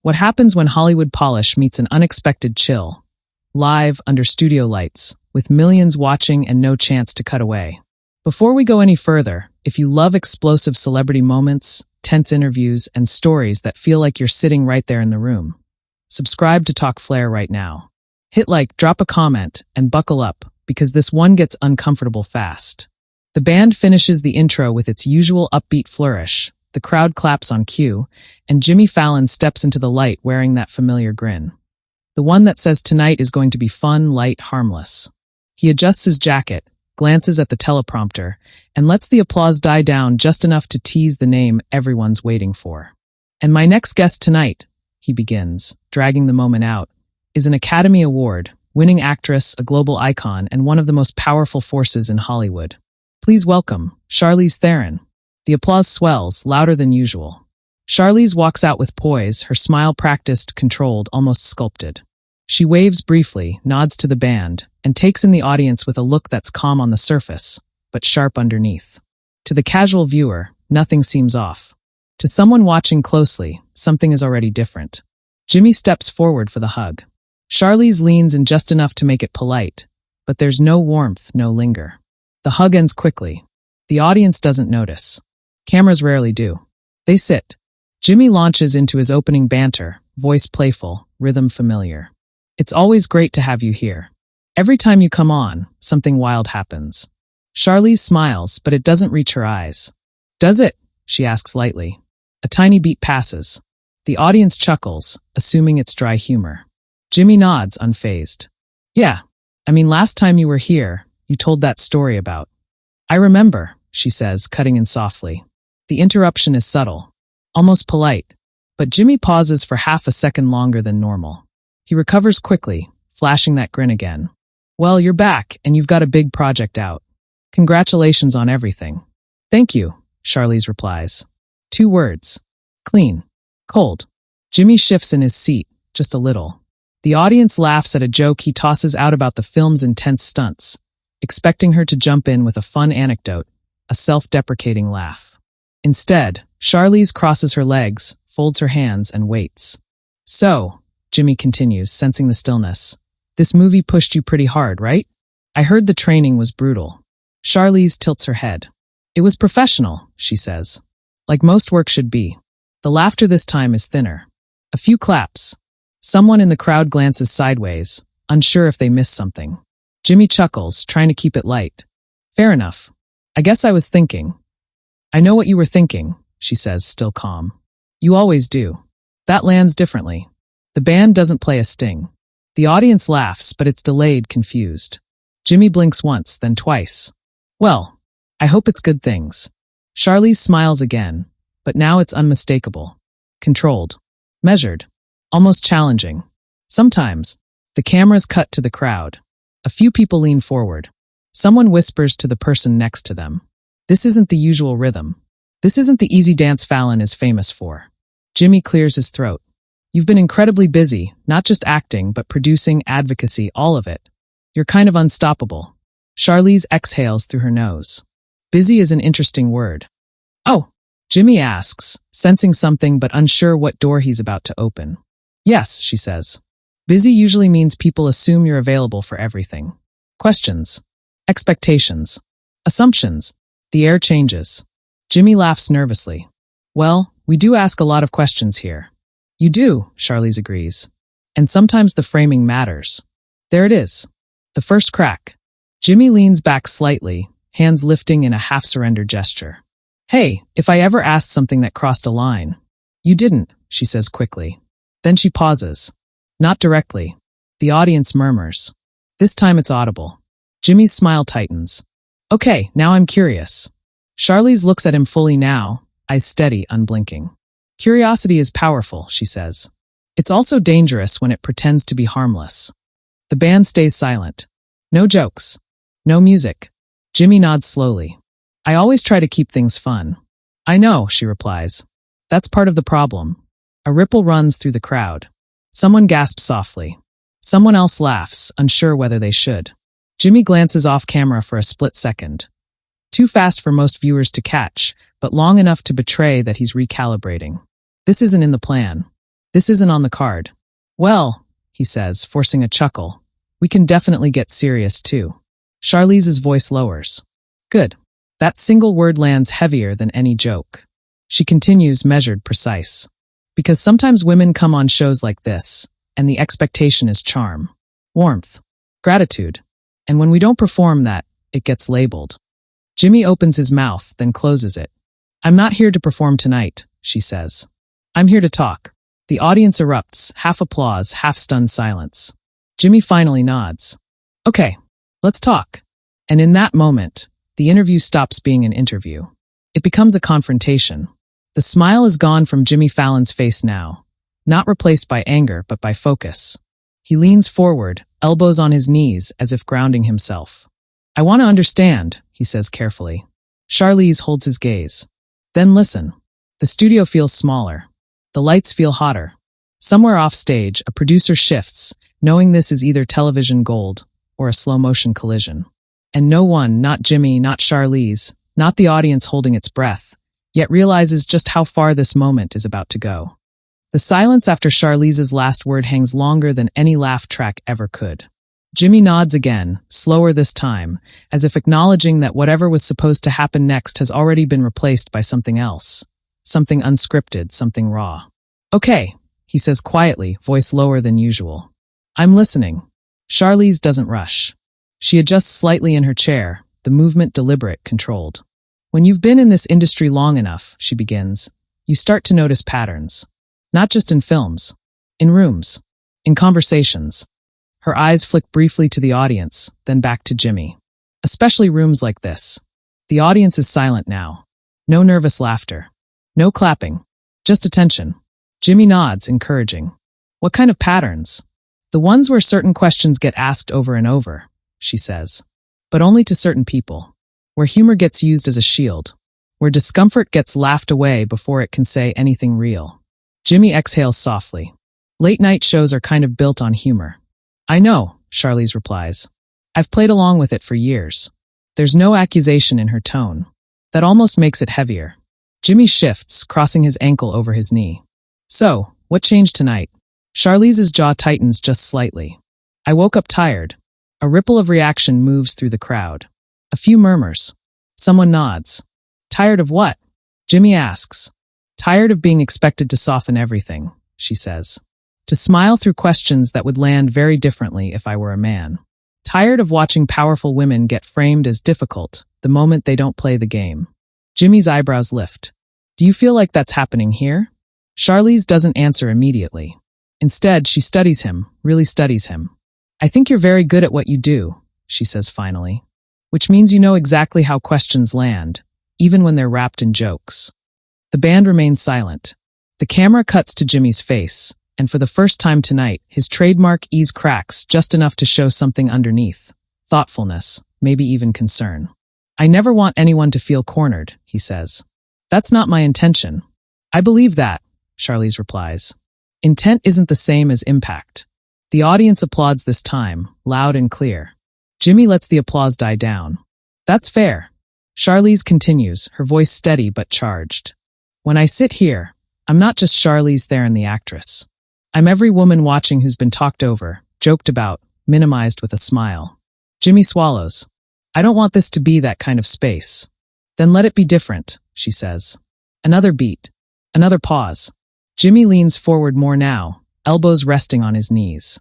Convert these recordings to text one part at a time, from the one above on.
What happens when Hollywood polish meets an unexpected chill? Live, under studio lights, with millions watching and no chance to cut away. Before we go any further, if you love explosive celebrity moments, tense interviews, and stories that feel like you're sitting right there in the room, subscribe to Talk Flair right now. Hit like, drop a comment, and buckle up, because this one gets uncomfortable fast. The band finishes the intro with its usual upbeat flourish. The crowd claps on cue, and Jimmy Fallon steps into the light wearing that familiar grin. The one that says tonight is going to be fun, light, harmless. He adjusts his jacket, glances at the teleprompter, and lets the applause die down just enough to tease the name everyone's waiting for. And my next guest tonight, he begins, dragging the moment out, is an Academy Award, winning actress, a global icon, and one of the most powerful forces in Hollywood. Please welcome Charlize Theron. The applause swells, louder than usual. Charlize walks out with poise, her smile practiced, controlled, almost sculpted. She waves briefly, nods to the band, and takes in the audience with a look that's calm on the surface, but sharp underneath. To the casual viewer, nothing seems off. To someone watching closely, something is already different. Jimmy steps forward for the hug. Charlize leans in just enough to make it polite, but there's no warmth, no linger. The hug ends quickly. The audience doesn't notice. Cameras rarely do. They sit. Jimmy launches into his opening banter, voice playful, rhythm familiar. It's always great to have you here. Every time you come on, something wild happens. Charlize smiles, but it doesn't reach her eyes. Does it? She asks lightly. A tiny beat passes. The audience chuckles, assuming it's dry humor. Jimmy nods, unfazed. Yeah, last time you were here, you told that story about. I remember, she says, cutting in softly. The interruption is subtle, almost polite, but Jimmy pauses for half a second longer than normal. He recovers quickly, flashing that grin again. Well, you're back, and you've got a big project out. Congratulations on everything. Thank you, Charlize replies. 2 words. Clean. Cold. Jimmy shifts in his seat, just a little. The audience laughs at a joke he tosses out about the film's intense stunts, expecting her to jump in with a fun anecdote, a self-deprecating laugh. Instead, Charlize crosses her legs, folds her hands, and waits. So, Jimmy continues, sensing the stillness. This movie pushed you pretty hard, right? I heard the training was brutal. Charlize tilts her head. It was professional, she says. Like most work should be. The laughter this time is thinner. A few claps. Someone in the crowd glances sideways, unsure if they missed something. Jimmy chuckles, trying to keep it light. Fair enough. I guess I was thinking. I know what you were thinking, she says, still calm. You always do. That lands differently. The band doesn't play a sting. The audience laughs, but it's delayed, confused. Jimmy blinks once, then twice. Well, I hope it's good things. Charlize smiles again, but now it's unmistakable. Controlled. Measured. Almost challenging. Sometimes, the cameras cut to the crowd. A few people lean forward. Someone whispers to the person next to them. This isn't the usual rhythm. This isn't the easy dance Fallon is famous for. Jimmy clears his throat. You've been incredibly busy, not just acting, but producing, advocacy, all of it. You're kind of unstoppable. Charlize exhales through her nose. Busy is an interesting word. Oh, Jimmy asks, sensing something but unsure what door he's about to open. Yes, she says. Busy usually means people assume you're available for everything. Questions. Expectations. Assumptions. The air changes. Jimmy laughs nervously. Well, we do ask a lot of questions here. You do, Charlize agrees. And sometimes the framing matters. There it is. The first crack. Jimmy leans back slightly, hands lifting in a half-surrender gesture. Hey, if I ever asked something that crossed a line. You didn't, she says quickly. Then she pauses. Not directly. The audience murmurs. This time it's audible. Jimmy's smile tightens. Okay, now I'm curious. Charlize looks at him fully now, eyes steady, unblinking. Curiosity is powerful, she says. It's also dangerous when it pretends to be harmless. The band stays silent. No jokes. No music. Jimmy nods slowly. I always try to keep things fun. I know, she replies. That's part of the problem. A ripple runs through the crowd. Someone gasps softly. Someone else laughs, unsure whether they should. Jimmy glances off camera for a split second. Too fast for most viewers to catch, but long enough to betray that he's recalibrating. This isn't in the plan. This isn't on the card. Well, he says, forcing a chuckle, we can definitely get serious too. Charlize's voice lowers. Good. That single word lands heavier than any joke. She continues, measured, precise. Because sometimes women come on shows like this, and the expectation is charm, warmth, gratitude. And when we don't perform that, it gets labeled. Jimmy opens his mouth, then closes it. I'm not here to perform tonight, she says. I'm here to talk. The audience erupts, half applause, half stunned silence. Jimmy finally nods. Okay, let's talk. And in that moment, the interview stops being an interview. It becomes a confrontation. The smile is gone from Jimmy Fallon's face now, not replaced by anger but by focus. He leans forward, elbows on his knees as if grounding himself. I want to understand, he says carefully. Charlize holds his gaze. Then listen. The studio feels smaller. The lights feel hotter. Somewhere off stage, a producer shifts, knowing this is either television gold or a slow-motion collision. And no one, not Jimmy, not Charlize, not the audience holding its breath, yet realizes just how far this moment is about to go. The silence after Charlize's last word hangs longer than any laugh track ever could. Jimmy nods again, slower this time, as if acknowledging that whatever was supposed to happen next has already been replaced by something else. Something unscripted, something raw. Okay, he says quietly, voice lower than usual. I'm listening. Charlize doesn't rush. She adjusts slightly in her chair, the movement deliberate, controlled. When you've been in this industry long enough, she begins, you start to notice patterns. Not just in films, in rooms, in conversations. Her eyes flick briefly to the audience, then back to Jimmy. Especially rooms like this. The audience is silent now. No nervous laughter. No clapping. Just attention. Jimmy nods, encouraging. What kind of patterns? The ones where certain questions get asked over and over, she says. But only to certain people. Where humor gets used as a shield. Where discomfort gets laughed away before it can say anything real. Jimmy exhales softly. Late-night shows are kind of built on humor. I know, Charlize replies. I've played along with it for years. There's no accusation in her tone. That almost makes it heavier. Jimmy shifts, crossing his ankle over his knee. So, what changed tonight? Charlize's jaw tightens just slightly. I woke up tired. A ripple of reaction moves through the crowd. A few murmurs. Someone nods. Tired of what? Jimmy asks. Tired of being expected to soften everything, she says. To smile through questions that would land very differently if I were a man. Tired of watching powerful women get framed as difficult the moment they don't play the game. Jimmy's eyebrows lift. Do you feel like that's happening here? Charlize doesn't answer immediately. Instead, she studies him, really studies him. I think you're very good at what you do, she says finally. Which means you know exactly how questions land, even when they're wrapped in jokes. The band remains silent. The camera cuts to Jimmy's face, and for the first time tonight, his trademark ease cracks just enough to show something underneath. Thoughtfulness, maybe even concern. I never want anyone to feel cornered, he says. That's not my intention. I believe that, Charlize replies. Intent isn't the same as impact. The audience applauds this time, loud and clear. Jimmy lets the applause die down. That's fair. Charlize continues, her voice steady but charged. When I sit here, I'm not just Charlize Theron the actress. I'm every woman watching who's been talked over, joked about, minimized with a smile. Jimmy swallows. I don't want this to be that kind of space. Then let it be different, she says. Another beat. Another pause. Jimmy leans forward more now, elbows resting on his knees.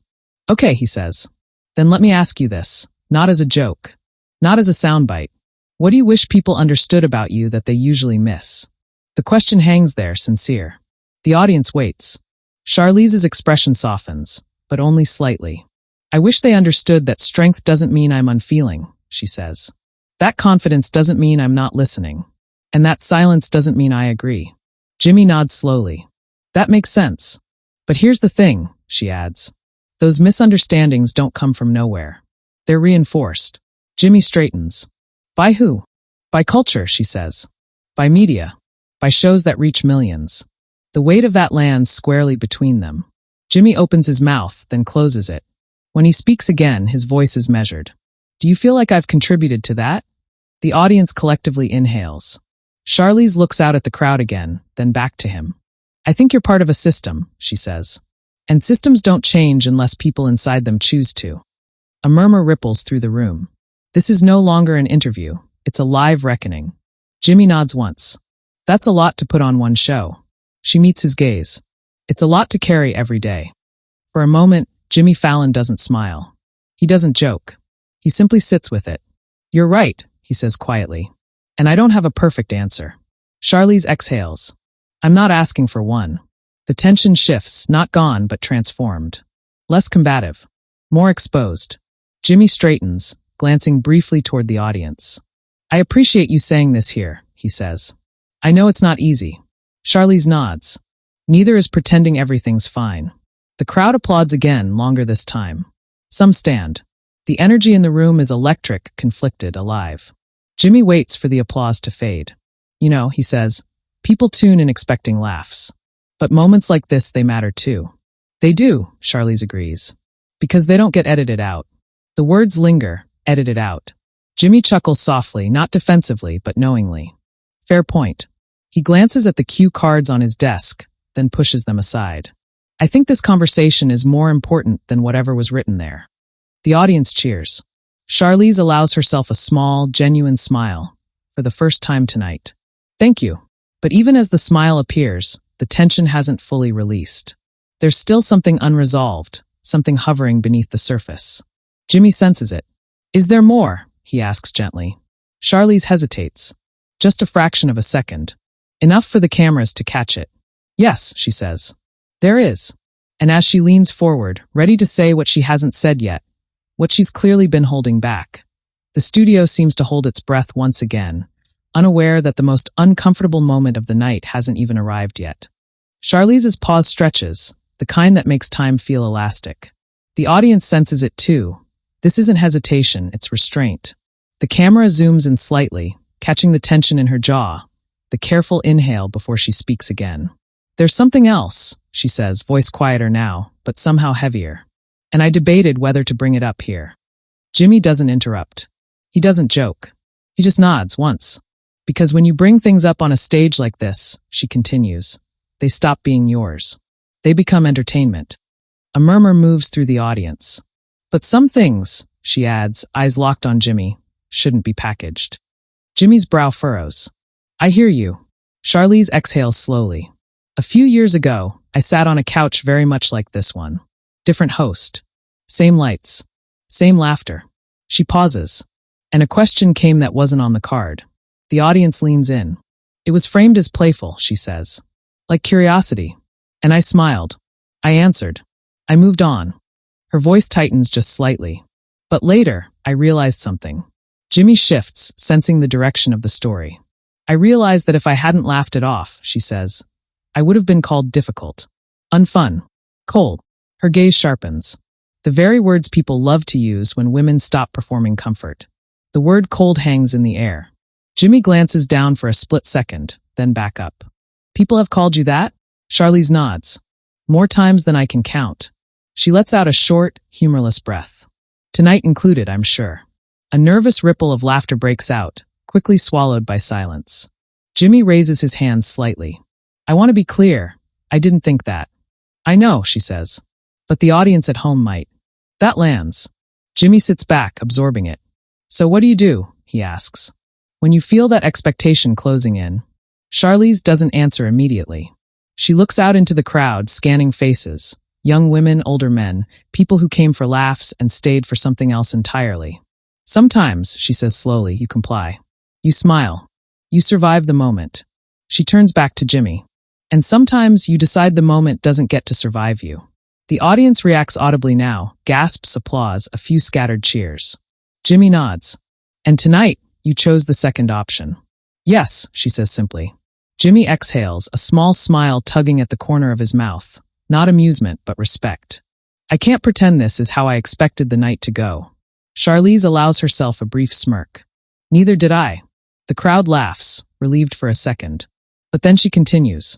Okay, he says. Then let me ask you this, not as a joke, not as a soundbite. What do you wish people understood about you that they usually miss? The question hangs there, sincere. The audience waits. Charlize's expression softens, but only slightly. I wish they understood that strength doesn't mean I'm unfeeling, she says. That confidence doesn't mean I'm not listening. And that silence doesn't mean I agree. Jimmy nods slowly. That makes sense. But here's the thing, she adds. Those misunderstandings don't come from nowhere. They're reinforced. Jimmy straightens. By who? By culture, she says. By media. By shows that reach millions. The weight of that lands squarely between them. Jimmy opens his mouth, then closes it. When he speaks again, his voice is measured. Do you feel like I've contributed to that? The audience collectively inhales. Charlize looks out at the crowd again, then back to him. I think you're part of a system, she says. And systems don't change unless people inside them choose to. A murmur ripples through the room. This is no longer an interview. It's a live reckoning. Jimmy nods once. That's a lot to put on one show. She meets his gaze. It's a lot to carry every day. For a moment, Jimmy Fallon doesn't smile. He doesn't joke. He simply sits with it. You're right, he says quietly. And I don't have a perfect answer. Charlize exhales. I'm not asking for one. The tension shifts, not gone, but transformed. Less combative. More exposed. Jimmy straightens, glancing briefly toward the audience. I appreciate you saying this here, he says. I know it's not easy. Charlize nods. Neither is pretending everything's fine. The crowd applauds again, longer this time. Some stand. The energy in the room is electric, conflicted, alive. Jimmy waits for the applause to fade. You know, he says, people tune in expecting laughs. But moments like this, they matter too. They do, Charlize agrees. Because they don't get edited out. The words linger, edited out. Jimmy chuckles softly, not defensively, but knowingly. Fair point. He glances at the cue cards on his desk, then pushes them aside. I think this conversation is more important than whatever was written there. The audience cheers. Charlize allows herself a small, genuine smile, for the first time tonight. Thank you. But even as the smile appears, the tension hasn't fully released. There's still something unresolved, something hovering beneath the surface. Jimmy senses it. Is there more? He asks gently. Charlize hesitates. Just a fraction of a second. Enough for the cameras to catch it. Yes, she says. There is. And as she leans forward, ready to say what she hasn't said yet, what she's clearly been holding back, the studio seems to hold its breath once again, unaware that the most uncomfortable moment of the night hasn't even arrived yet. Charlize's pause stretches, the kind that makes time feel elastic. The audience senses it too. This isn't hesitation, it's restraint. The camera zooms in slightly, catching the tension in her jaw, the careful inhale before she speaks again. There's something else, she says, voice quieter now, but somehow heavier. And I debated whether to bring it up here. Jimmy doesn't interrupt. He doesn't joke. He just nods once. Because when you bring things up on a stage like this, she continues, they stop being yours. They become entertainment. A murmur moves through the audience. But some things, she adds, eyes locked on Jimmy, shouldn't be packaged. Jimmy's brow furrows. I hear you. Charlize exhales slowly. A few years ago, I sat on a couch very much like this one. Different host. Same lights. Same laughter. She pauses. And a question came that wasn't on the card. The audience leans in. It was framed as playful, she says. Like curiosity. And I smiled. I answered. I moved on. Her voice tightens just slightly. But later, I realized something. Jimmy shifts, sensing the direction of the story. I realized that if I hadn't laughed it off, she says, I would have been called difficult, unfun, cold. Her gaze sharpens. The very words people love to use when women stop performing comfort. The word cold hangs in the air. Jimmy glances down for a split second, then back up. People have called you that? Charlize nods. More times than I can count. She lets out a short, humorless breath. Tonight included, I'm sure. A nervous ripple of laughter breaks out, quickly swallowed by silence. Jimmy raises his hands slightly. I want to be clear. I didn't think that. I know, she says. But the audience at home might. That lands. Jimmy sits back, absorbing it. So what do? He asks. When you feel that expectation closing in. Charlize doesn't answer immediately. She looks out into the crowd, scanning faces. Young women, older men, people who came for laughs and stayed for something else entirely. Sometimes, she says slowly, you comply. You smile. You survive the moment. She turns back to Jimmy. And sometimes you decide the moment doesn't get to survive you. The audience reacts audibly now, gasps, applause, a few scattered cheers. Jimmy nods. And tonight, you chose the second option. Yes, she says simply. Jimmy exhales, a small smile tugging at the corner of his mouth. Not amusement, but respect. I can't pretend this is how I expected the night to go. Charlize allows herself a brief smirk. Neither did I. The crowd laughs, relieved for a second. But then she continues.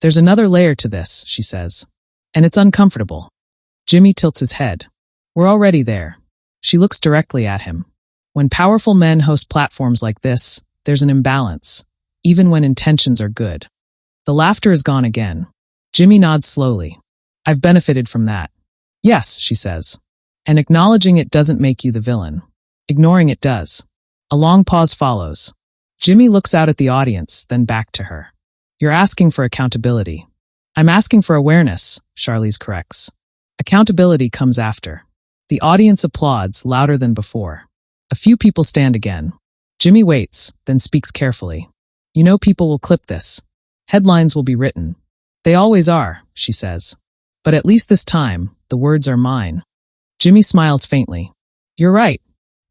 There's another layer to this, she says. And it's uncomfortable. Jimmy tilts his head. We're already there. She looks directly at him. When powerful men host platforms like this, there's an imbalance, even when intentions are good. The laughter is gone again. Jimmy nods slowly. I've benefited from that. Yes, she says. And acknowledging it doesn't make you the villain. Ignoring it does. A long pause follows. Jimmy looks out at the audience, then back to her. You're asking for accountability. I'm asking for awareness, Charlize corrects. Accountability comes after. The audience applauds louder than before. A few people stand again. Jimmy waits, then speaks carefully. You know people will clip this. Headlines will be written. They always are, she says. But at least this time, the words are mine. Jimmy smiles faintly. You're right.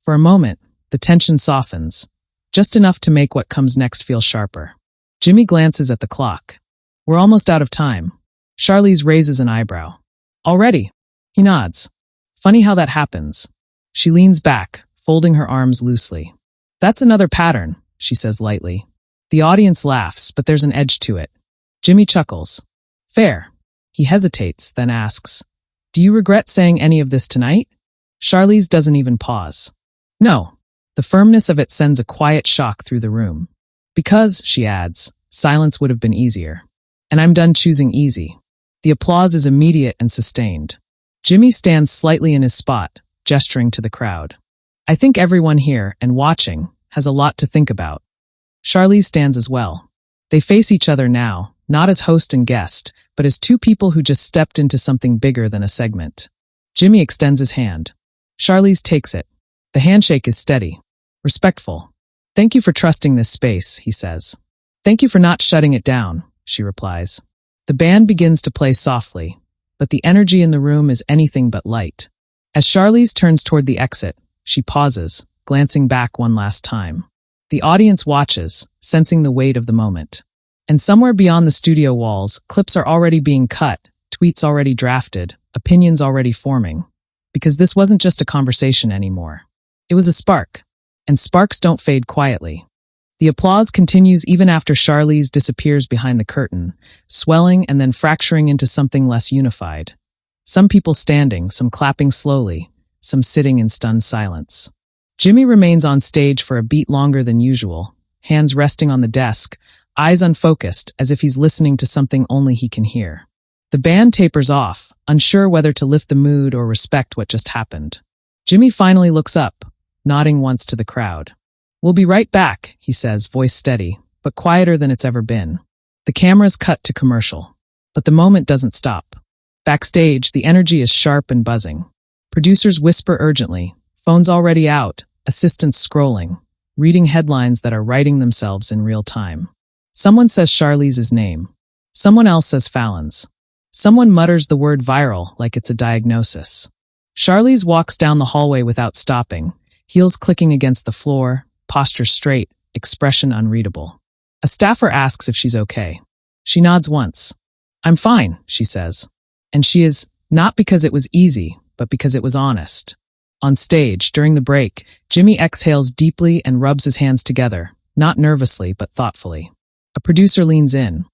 For a moment, the tension softens, just enough to make what comes next feel sharper. Jimmy glances at the clock. We're almost out of time. Charlize raises an eyebrow. Already? He nods. Funny how that happens. She leans back, folding her arms loosely. That's another pattern, she says lightly. The audience laughs, but there's an edge to it. Jimmy chuckles. Fair. He hesitates, then asks, Do you regret saying any of this tonight? Charlize doesn't even pause. No. The firmness of it sends a quiet shock through the room. Because, she adds, silence would have been easier. And I'm done choosing easy. The applause is immediate and sustained. Jimmy stands slightly in his spot, gesturing to the crowd. I think everyone here, and watching, has a lot to think about. Charlize stands as well. They face each other now, not as host and guest, but as two people who just stepped into something bigger than a segment. Jimmy extends his hand. Charlize takes it. The handshake is steady, respectful. Thank you for trusting this space, he says. Thank you for not shutting it down, she replies. The band begins to play softly, but the energy in the room is anything but light. As Charlize turns toward the exit, she pauses, glancing back one last time. The audience watches, sensing the weight of the moment. And somewhere beyond the studio walls, clips are already being cut, tweets already drafted, opinions already forming. Because this wasn't just a conversation anymore. It was a spark. And sparks don't fade quietly. The applause continues even after Charlize disappears behind the curtain, swelling and then fracturing into something less unified. Some people standing, some clapping slowly, some sitting in stunned silence. Jimmy remains on stage for a beat longer than usual, hands resting on the desk, eyes unfocused as if he's listening to something only he can hear. The band tapers off, unsure whether to lift the mood or respect what just happened. Jimmy finally looks up, nodding once to the crowd. We'll be right back, he says, voice steady, but quieter than it's ever been. The cameras cut to commercial. But the moment doesn't stop. Backstage, the energy is sharp and buzzing. Producers whisper urgently, phones already out, assistants scrolling, reading headlines that are writing themselves in real time. Someone says Charlize's name. Someone else says Fallon's. Someone mutters the word viral like it's a diagnosis. Charlize walks down the hallway without stopping, heels clicking against the floor, posture straight, expression unreadable. A staffer asks if she's okay. She nods once. I'm fine, she says. And she is, not because it was easy, but because it was honest. On stage, during the break, Jimmy exhales deeply and rubs his hands together, not nervously, but thoughtfully. A producer leans in.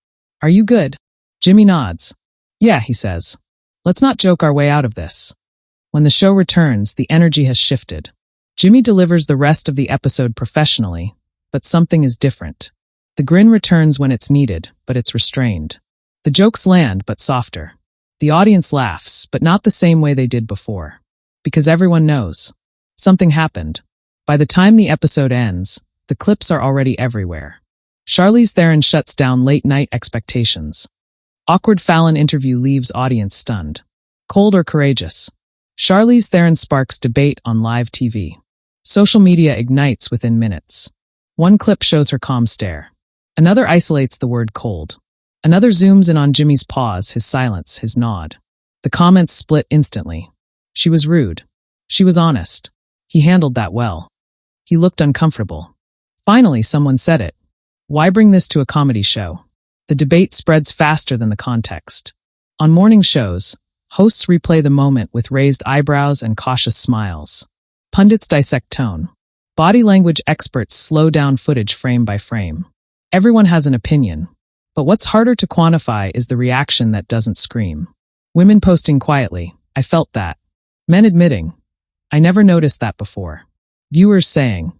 Are you good? Jimmy nods. Yeah, he says. Let's not joke our way out of this. When the show returns, the energy has shifted. Jimmy delivers the rest of the episode professionally, but something is different. The grin returns when it's needed, but it's restrained. The jokes land, but softer. The audience laughs, but not the same way they did before. Because everyone knows. Something happened. By the time the episode ends, the clips are already everywhere. Charlize Theron shuts down late-night expectations. Awkward Fallon interview leaves audience stunned. Cold or courageous? Charlize Theron sparks debate on live TV. Social media ignites within minutes. One clip shows her calm stare. Another isolates the word cold. Another zooms in on Jimmy's pause, his silence, his nod. The comments split instantly. She was rude. She was honest. He handled that well. He looked uncomfortable. Finally, someone said it. Why bring this to a comedy show? The debate spreads faster than the context. On morning shows, hosts replay the moment with raised eyebrows and cautious smiles. Pundits dissect tone. Body language experts slow down footage frame by frame. Everyone has an opinion. But what's harder to quantify is the reaction that doesn't scream. Women posting quietly, I felt that. Men admitting, I never noticed that before. Viewers saying,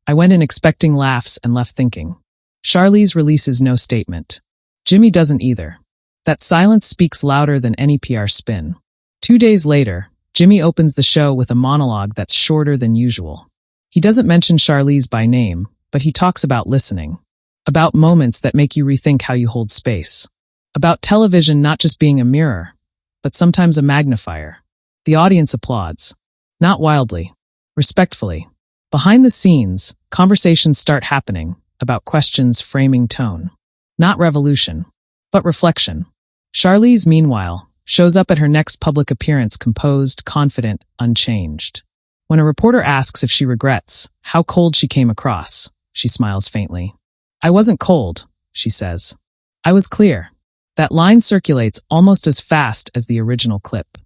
I went in expecting laughs and left thinking. Charlize releases no statement. Jimmy doesn't either. That silence speaks louder than any PR spin. 2 days later, Jimmy opens the show with a monologue that's shorter than usual. He doesn't mention Charlize by name, but he talks about listening. About moments that make you rethink how you hold space. About television not just being a mirror, but sometimes a magnifier. The audience applauds. Not wildly. Respectfully. Behind the scenes, conversations start happening about questions framing tone. Not revolution, but reflection. Charlize, meanwhile, shows up at her next public appearance composed, confident, unchanged. When a reporter asks if she regrets how cold she came across, she smiles faintly. "I wasn't cold," she says. "I was clear." That line circulates almost as fast as the original clip.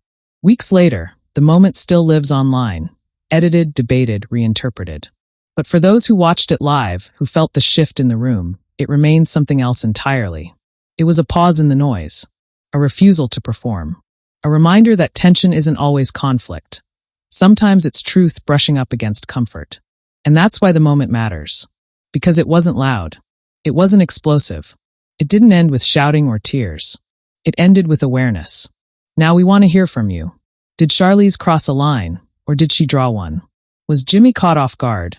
Weeks later, the moment still lives online, edited, debated, reinterpreted. But for those who watched it live, who felt the shift in the room, it remains something else entirely. It was a pause in the noise, a refusal to perform, a reminder that tension isn't always conflict. Sometimes it's truth brushing up against comfort. And that's why the moment matters. Because it wasn't loud. It wasn't explosive. It didn't end with shouting or tears. It ended with awareness. Now we want to hear from you. Did Charlize cross a line, or did she draw one? Was Jimmy caught off guard,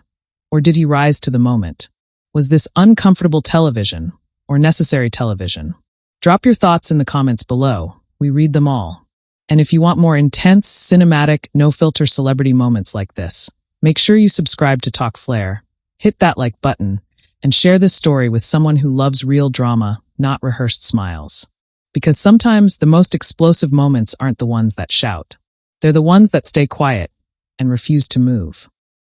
or did he rise to the moment? Was this uncomfortable television, or necessary television? Drop your thoughts in the comments below. We read them all. And if you want more intense, cinematic, no-filter celebrity moments like this, make sure you subscribe to Talk Flair, hit that like button, and share this story with someone who loves real drama, not rehearsed smiles. Because sometimes the most explosive moments aren't the ones that shout. They're the ones that stay quiet and refuse to move.